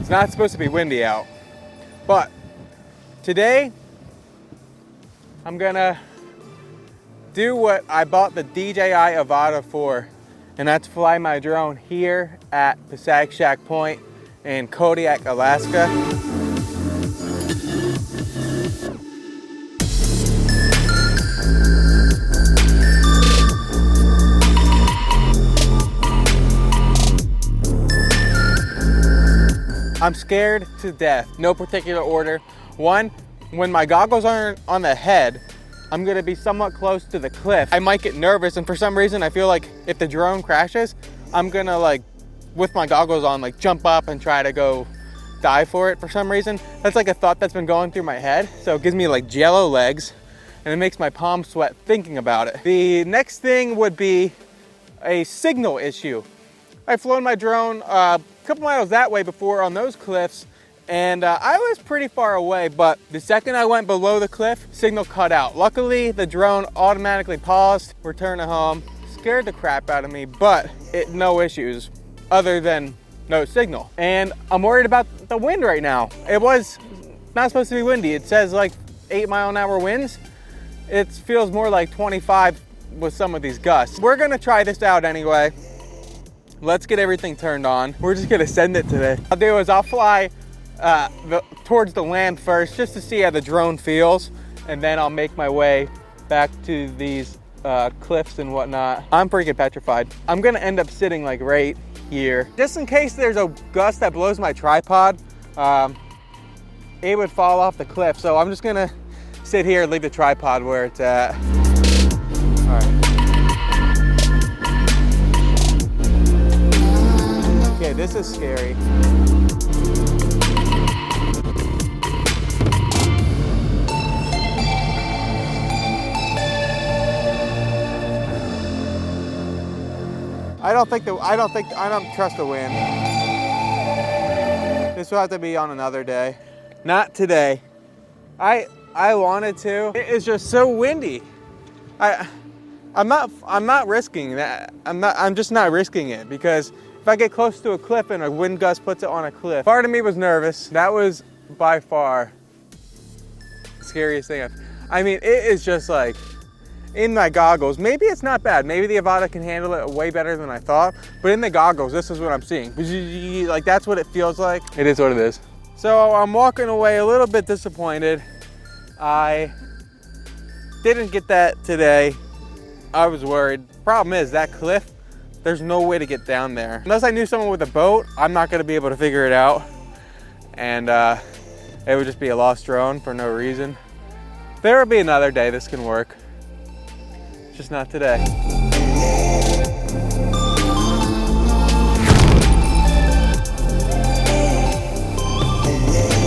It's not supposed to be windy out. But today, I'm gonna do what I bought the DJI Avata for, and that's fly my drone here at Passaic Shack Point in Kodiak, Alaska. I'm scared to death, no particular order. One, when my goggles aren't on the head, I'm gonna be somewhat close to the cliff. I might get nervous, and for some reason I feel like if the drone crashes, I'm gonna, like, with my goggles on, like, jump up and try to go dive for it for some reason. That's like a thought that's been going through my head. So it gives me like jello legs, and it makes my palms sweat thinking about it. The next thing would be a signal issue. I've flown my drone a couple miles that way before on those cliffs, and I was pretty far away, but the second I went below the cliff, signal cut out. Luckily, the drone automatically paused, returned to home, scared the crap out of me, but no issues other than no signal. And I'm worried about the wind right now. It was not supposed to be windy. It says like 8-mile-an-hour winds. It feels more like 25 with some of these gusts. We're gonna try this out anyway. Let's get everything turned on. We're just gonna send it today. What I'll do is I'll fly towards the land first just to see how the drone feels, and then I'll make my way back to these cliffs and whatnot. I'm freaking petrified. I'm gonna end up sitting like right here. Just in case there's a gust that blows my tripod, it would fall off the cliff. So I'm just gonna sit here and leave the tripod where it's at. All right. Okay, this is scary. I don't trust the wind. This will have to be on another day. Not today. I wanted to. It is just so windy. I'm not risking that. I'm just not risking it, because if I get close to a cliff and a wind gust puts it on a cliff, part of me was nervous. That was by far the scariest thing. I mean, it is just like, in my goggles, maybe it's not bad. Maybe the Avata can handle it way better than I thought, but in the goggles, this is what I'm seeing. Like, that's what it feels like. It is what it is. So I'm walking away a little bit disappointed. I didn't get that today. I was worried. Problem is, that cliff, there's no way to get down there. Unless I knew someone with a boat, I'm not gonna be able to figure it out. And it would just be a lost drone for no reason. There will be another day this can work. Just not today.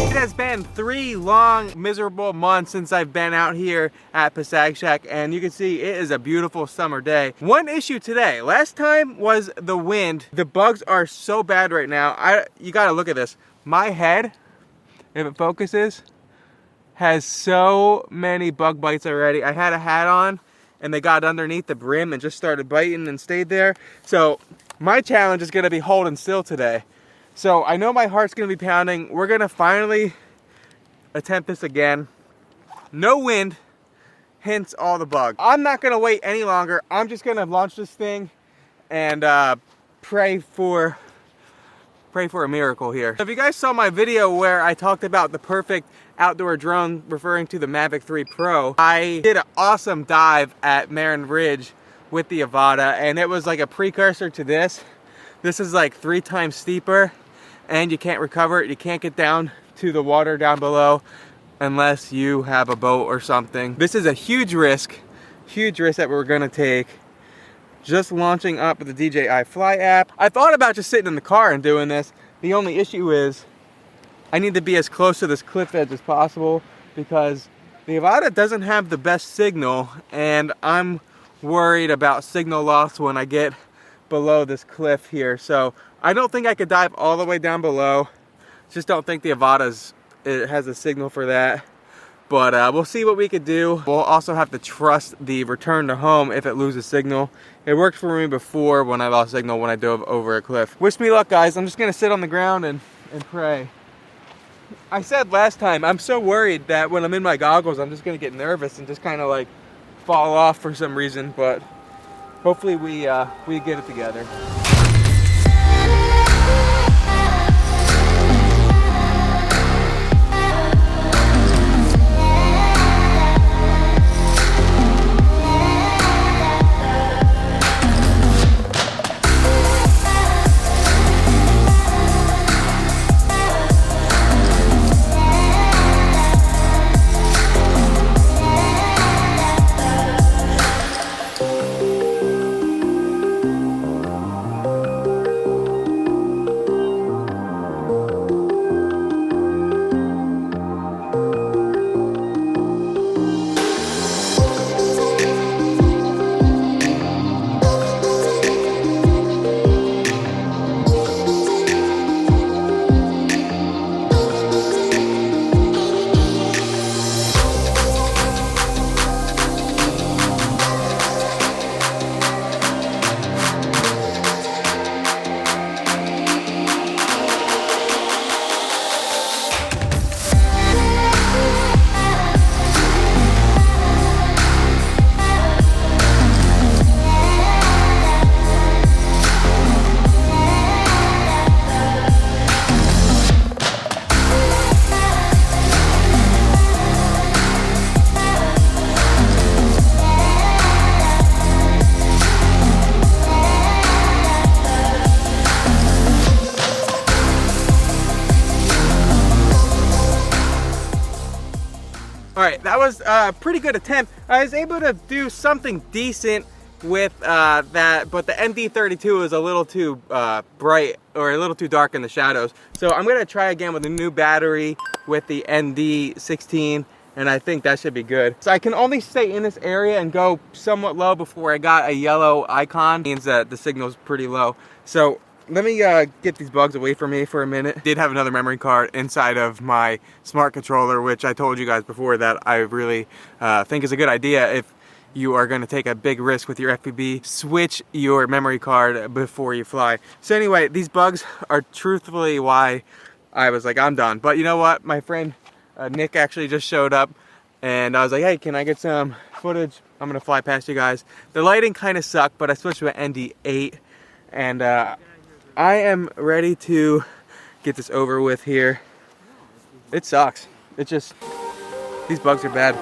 It has been 3 long, miserable months since I've been out here at Passaic Shack, and you can see it is a beautiful summer day. One issue today, last time was the wind. The bugs are so bad right now. You gotta look at this. My head, if it focuses, has so many bug bites already. I had a hat on, and they got underneath the brim and just started biting and stayed there. So my challenge is gonna be holding still today. So I know my heart's gonna be pounding. We're gonna finally attempt this again. No wind, hence all the bugs. I'm not gonna wait any longer. I'm just gonna launch this thing and pray for a miracle here. If you guys saw my video where I talked about the perfect outdoor drone, referring to the Mavic 3 Pro, I did an awesome dive at Marin Ridge with the Avata, and it was like a precursor to this. This is like 3 times steeper, and you can't recover it. You can't get down to the water down below unless you have a boat or something. This is a huge risk that we're gonna take. Just launching up with the DJI Fly app. I thought about just sitting in the car and doing this. The only issue is I need to be as close to this cliff edge as possible, because the Avata doesn't have the best signal, and I'm worried about signal loss when I get below this cliff here. So I don't think I could dive all the way down below. Just don't think the Avata has a signal for that. But we'll see what we could do. We'll also have to trust the return to home if it loses signal. It worked for me before when I lost signal when I dove over a cliff. Wish me luck, guys. I'm just gonna sit on the ground and and pray. I said last time, I'm so worried that when I'm in my goggles, I'm just gonna get nervous and just kind of like fall off for some reason, but hopefully we get it together. Alright, that was a pretty good attempt. I was able to do something decent with that, but the ND32 is a little too bright or a little too dark in the shadows. So I'm going to try again with a new battery with the ND16, and I think that should be good. So I can only stay in this area and go somewhat low before I got a yellow icon. It means that the signal's pretty low. So let me get these bugs away from me for a minute. Did have another memory card inside of my smart controller, which I told you guys before that I really think is a good idea if you are going to take a big risk with your FPV. Switch your memory card before you fly. So anyway, these bugs are truthfully why I was like, I'm done. But you know what? My friend Nick actually just showed up, and I was like, hey, can I get some footage? I'm going to fly past you guys. The lighting kind of sucked, but I switched to an ND8, and I am ready to get this over with here. It sucks. It just, these bugs are bad.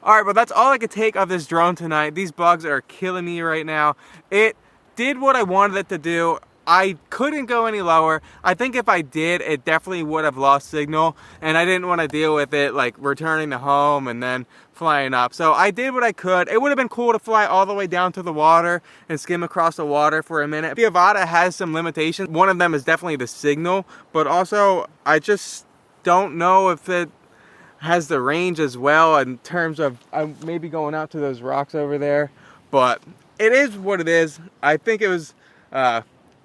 Alright, but that's all I could take of this drone tonight. These bugs are killing me right now. It did what I wanted it to do. I couldn't go any lower. I think if I did, it definitely would have lost signal, and I didn't want to deal with it like returning to home and then flying up. So I did what I could. It would have been cool to fly all the way down to the water and skim across the water for a minute. The Avata has some limitations. One of them is definitely the signal, but also I just don't know if it has the range as well in terms of maybe going out to those rocks over there. But it is what it is. I think it was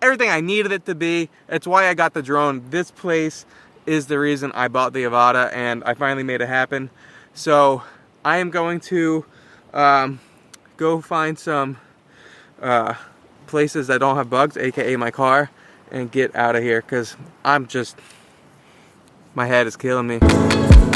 everything I needed it to be. It's why I got the drone. This place is the reason I bought the Avata, and I finally made it happen. So I am going to go find some places that don't have bugs, aka my car, and get out of here, because my head is killing me.